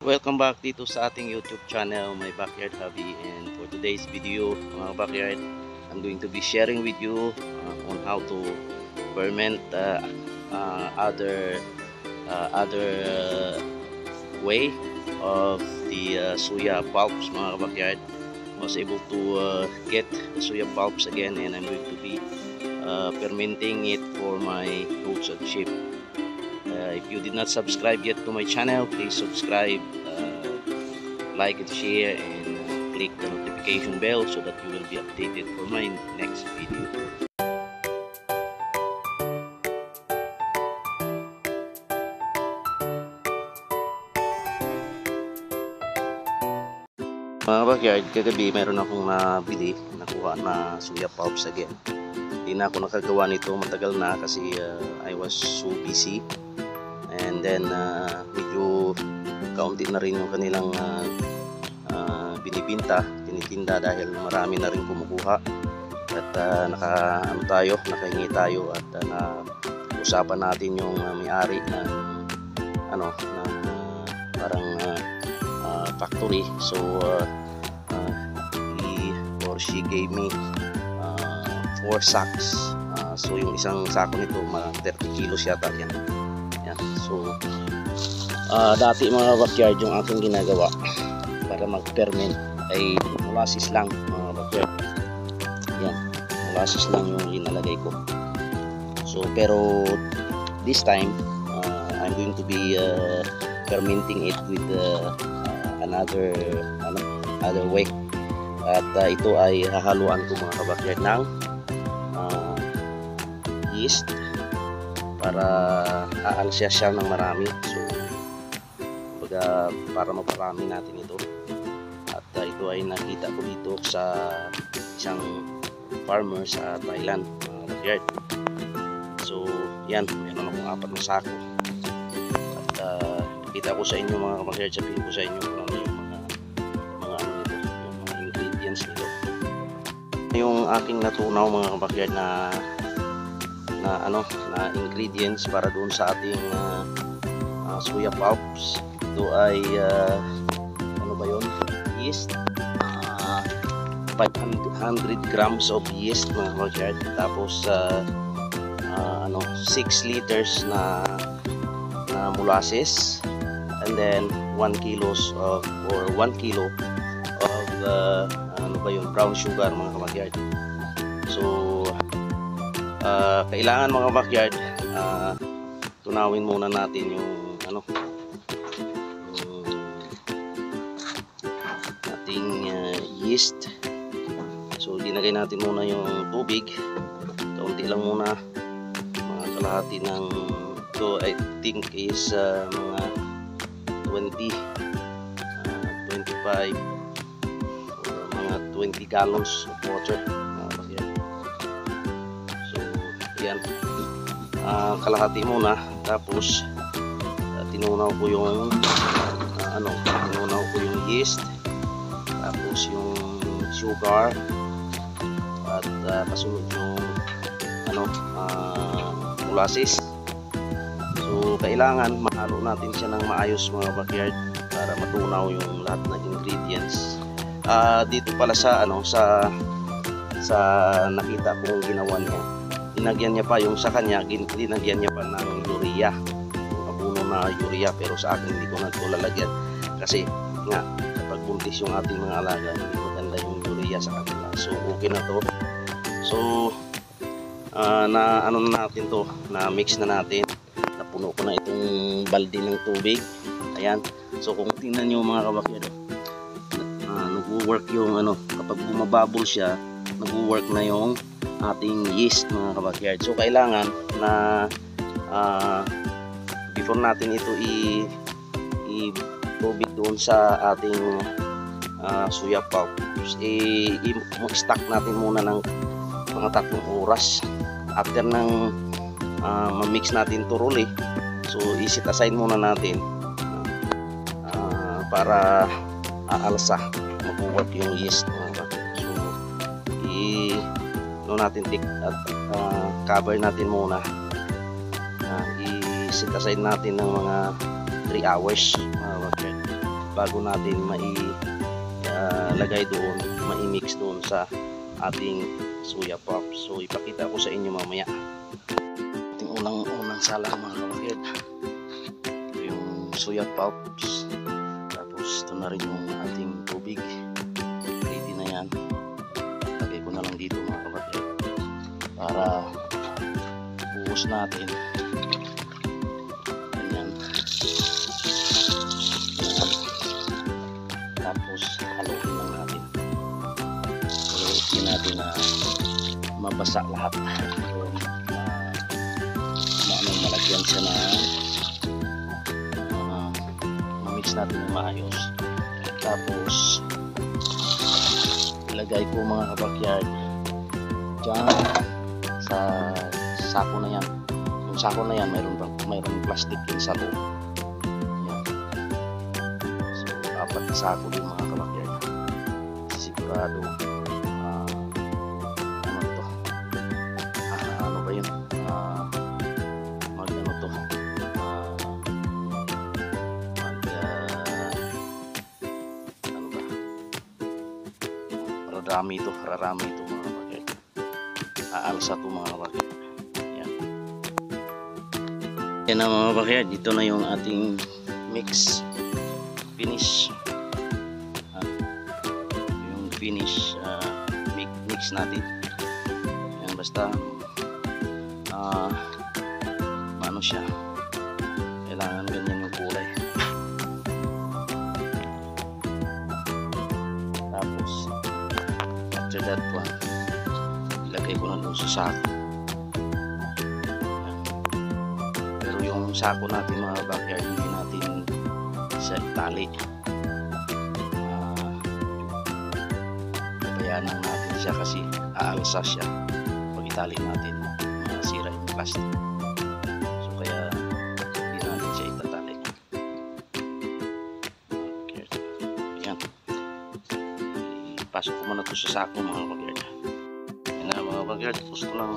Welcome back dito sa ating YouTube channel, My Backyard Hobby. And for today's video, mga backyard, I'm going to be sharing with you on how to ferment other way of the soya pulps, mga backyard. I was able to get the soya pulps again, and I'm going to be fermenting it for my goats and sheep. If you did not subscribe yet to my channel, please subscribe, like and share, and click the notification bell so that you will be updated for my next video. Mga backyard, kagabi mayroon akong nakuha na soya pulps again. Hindi na ako nakagawa nito matagal na kasi I was so busy. And then medyo kaunti na rin yung kanilang tinitinda dahil marami na rin kumukuha. At nakahingi tayo at usapan natin yung may-ari ng parang factory. So she gave me 4 sacks. So yung isang sako nito 30 kilos yata yan. So dati mga backyard, yung aking ginagawa para mag-ferment ay molasses lang, mga backyard. Yan, molasses lang yung linalagay ko. So pero this time I'm going to be fermenting it with another way. At ito ay hahaluan ko, mga backyard, ng yeast para aalsya siya ng marami. So para maparami natin ito. At ito ay nakita ko dito sa isang farmer sa Thailand, mga backyard. So yan, meron akong 4 na sako. At kita ko sa inyo, mga backyard, sabihin ko sa inyo kung ano yung mga ingredients nito. Yung aking natunaw, mga backyard, na ingredients para doon sa ating soya pulps. Ito ay yeast, 500 grams of yeast, mga backyard. Tapos 6 liters na molasses, and then 1 kilo of brown sugar, mga backyard. So kailangan, mga backyard, tunawin muna natin yung ating yeast. So dinagay natin muna yung tubig, kaunti lang muna, mga kalahati ng ito, I think is mga 25 or mga 20 gallons of water. Yan, kalahati muna. Tapos tinunaw ko yung yeast, tapos yung sugar, at kasunod yung molasses. So kailangan mahalo natin siya ng maayos, mga backyard, para matunaw yung lahat ng ingredients. Dito pala sa nakita kong ginawa niya, dinagyan niya pa yung sa kanya, dinagyan niya pa ng urea, abuno na urea. Pero sa akin hindi ko na ito lalagyan kasi nga kapag buntis yung ating mga alaga, hindi maganda yung urea sa kanila. So okay na to. So natin to, na mix na natin. Napuno ko na itong balde ng tubig. Ayan. So kung tingnan nyo, mga kabakyan, nag-work yung kapag bumabubble siya, nag-work na yung ating yeast, mga kabackyard. So kailangan na before natin ito i-tubig doon sa ating soya pulps, i-stack natin muna ng mga 3 oras. After ng ma-mix natin thoroughly, so i-set aside muna natin para aalsa, mag-work yung yeast, mga kabackyard. So natin at cover natin muna, i-set aside natin ng mga 3 hours, mga backyard. bago natin lagay doon, mai-mix doon sa ating soya pulp. So ipakita ko sa inyo mamaya. Ating unang salang mga kabakid, ito yung soya pulps, tapos ito na rin yung ating tubig. Ready na yan. Lagay ko na lang dito mga kabakid para buhos natin. Ganyan. Tapos haluin lang natin. Haluin natin na mabasa lahat. Malagyan siya na mamix natin ng maayos. Tapos ilagay ko mga kabakyard dyan sa sako na yan. Yung sako na yan mayroon plastic din sa loob. Yan. So 4 na sako din mga kabakyard. Sigurado ano ba yun, rarami ito mga kabakid. Aalsa ito mga kabakid. Yan. Yan na mga kabakid, dito na yung ating mix finish. Yung finish mix natin. Yan, basta ano siya, kailangan ganyan yung kulay. Tapos after that one, ilagay ko na doon sa sako. Pero yung sako natin mga backyard, hindi natin sa tali. Bayanan natin siya kasi aalsa siya pag itali natin, masira yung plastic. So kaya hindi natin siya itatali. Ayan, pasok ko muna ito sa sako mga backyard. Yan na mga backyard, tapos ko lang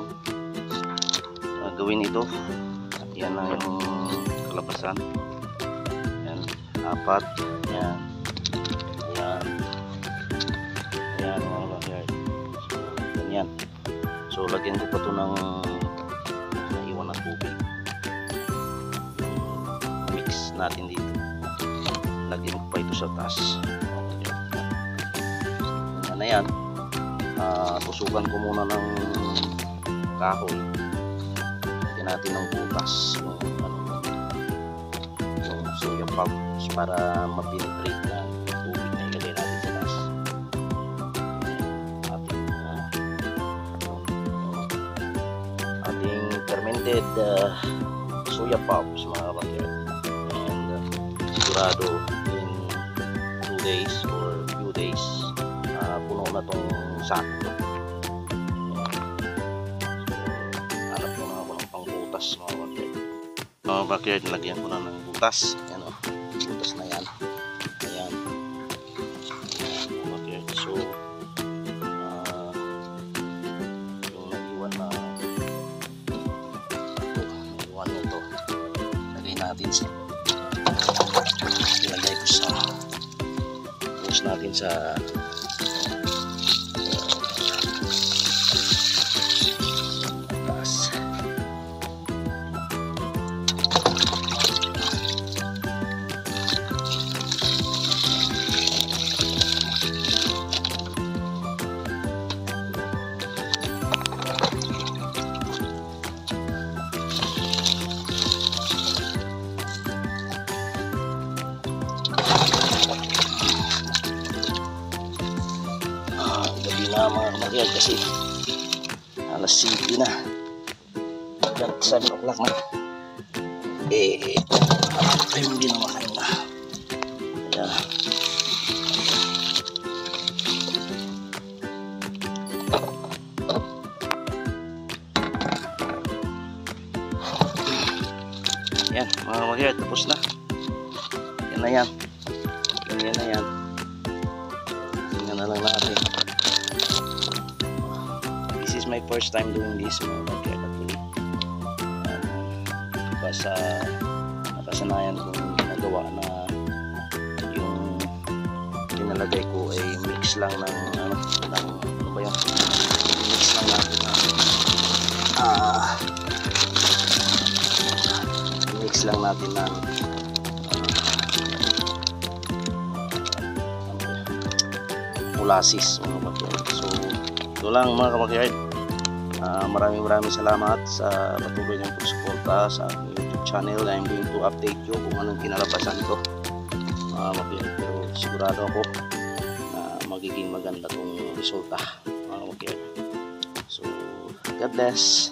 gawin ito. Yan na yung kalabasan. Yan, 4. Yan. Yan. Yan mga backyard. So ganyan. So lagyan ko pa ito ng naiwan na tubig. Mix natin dito. Lagyan ko pa ito sa taas. Yan na yan. Tusukan ko muna ng kahoy. Lagyan natin ng butas yung soya pulp para ma-penetrate na tubig na ilagay natin sa taas. Ating fermented soya pulps mga kabakyan. And sigurado in 2 days or few days puno na tong sako. Hanap ko na ako ng pangbutas mga kabakyan. Mga kabakyan, nalagyan ko na ng butas. Yan o, butas na yan. Ayan. Mga kabakyan. So yung naiwan na ito, lagay natin sa buhos natin sa taas. Gabi na mga kabakyan kasi alas 7 na, 7 o'clock na. Tayo hindi na makain na. Kaya yan mga kabakyan, tapos na. Yan na yan. Yan na yan. Tingnan na lang natin. This is my first time doing this mga kabakyan actually. Basta nakasanayan kong ginagawa na yung mix lang ng ano ba yun, mix lang natin ng mix lang natin ng molasses mga kabakyard. So ito lang mga kabakyard. Maraming salamat sa patuloy niyong pagsuporta sa aking YouTube channel. I'm going to update you kung anong kinalabasan nito mga kabakyard, pero sigurado ako na magiging maganda tong resulta mga kabakyard. So God bless.